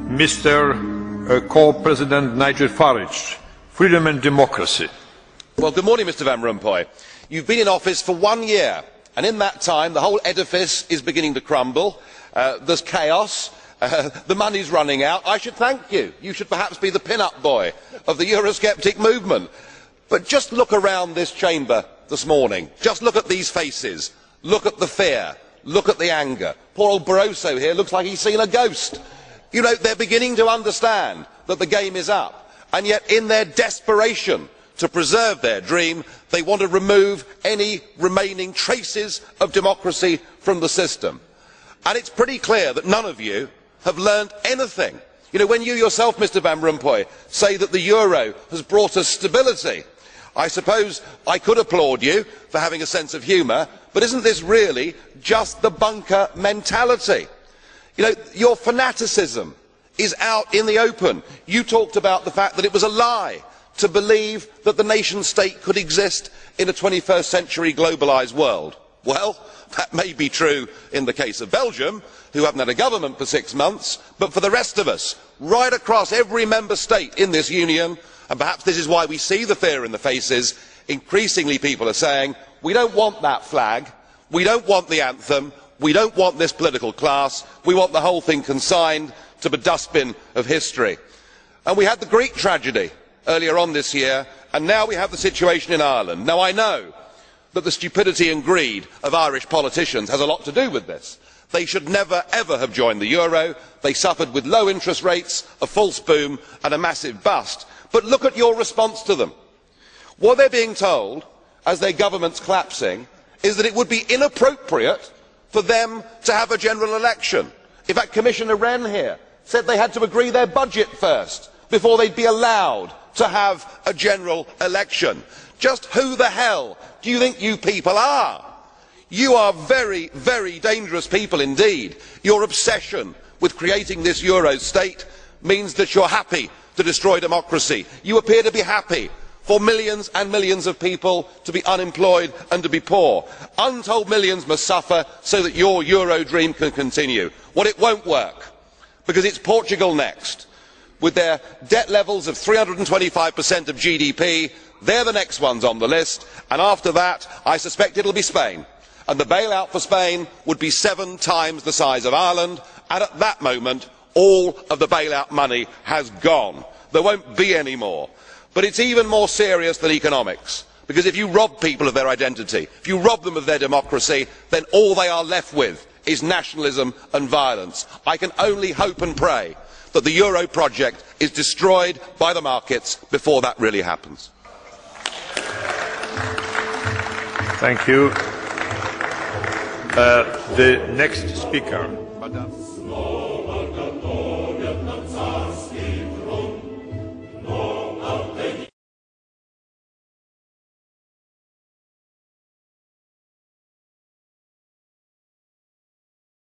Mr. Co-President Nigel Farage, Freedom and Democracy. Well, good morning, Mr. Van Rompuy. You've been in office for 1 year, and in that time the whole edifice is beginning to crumble. There's chaos. The money's running out. I should thank you. You should perhaps be the pin-up boy of the Eurosceptic movement. But just look around this chamber this morning. Just look at these faces. Look at the fear. Look at the anger. Poor old Barroso here looks like he's seen a ghost. You know, they're beginning to understand that the game is up. And yet, in their desperation to preserve their dream, they want to remove any remaining traces of democracy from the system. And it's pretty clear that none of you have learned anything. You know, when you yourself, Mr. Van Rompuy, say that the euro has brought us stability, I suppose I could applaud you for having a sense of humour, but isn't this really just the bunker mentality? You know, your fanaticism is out in the open. You talked about the fact that it was a lie to believe that the nation state could exist in a 21st century globalised world. Well, that may be true in the case of Belgium, who haven't had a government for 6 months, but for the rest of us, right across every member state in this union, and perhaps this is why we see the fear in the faces, increasingly people are saying, we don't want that flag, we don't want the anthem, we don't want this political class, we want the whole thing consigned to the dustbin of history. And we had the Greek tragedy earlier on this year, and now we have the situation in Ireland. Now, I know that the stupidity and greed of Irish politicians has a lot to do with this. They should never ever have joined the euro. They suffered with low interest rates, a false boom and a massive bust. But look at your response to them. What they're being told, as their government's collapsing, is that it would be inappropriate for them to have a general election. In fact, Commissioner Rehn here said they had to agree their budget first before they'd be allowed to have a general election. Just who the hell do you think you people are? You are very, very dangerous people indeed. Your obsession with creating this euro state means that you're happy to destroy democracy. You appear to be happy for millions and millions of people to be unemployed and to be poor. Untold millions must suffer so that your euro dream can continue. Well, it won't work, because it's Portugal next. With their debt levels of 325% of GDP, they're the next ones on the list, and after that, I suspect it'll be Spain. And the bailout for Spain would be 7 times the size of Ireland, and at that moment, all of the bailout money has gone. There won't be any more. But it's even more serious than economics, because if you rob people of their identity, if you rob them of their democracy, then all they are left with is nationalism and violence. I can only hope and pray that the euro project is destroyed by the markets before that really happens. Thank you. The next speaker, Madame.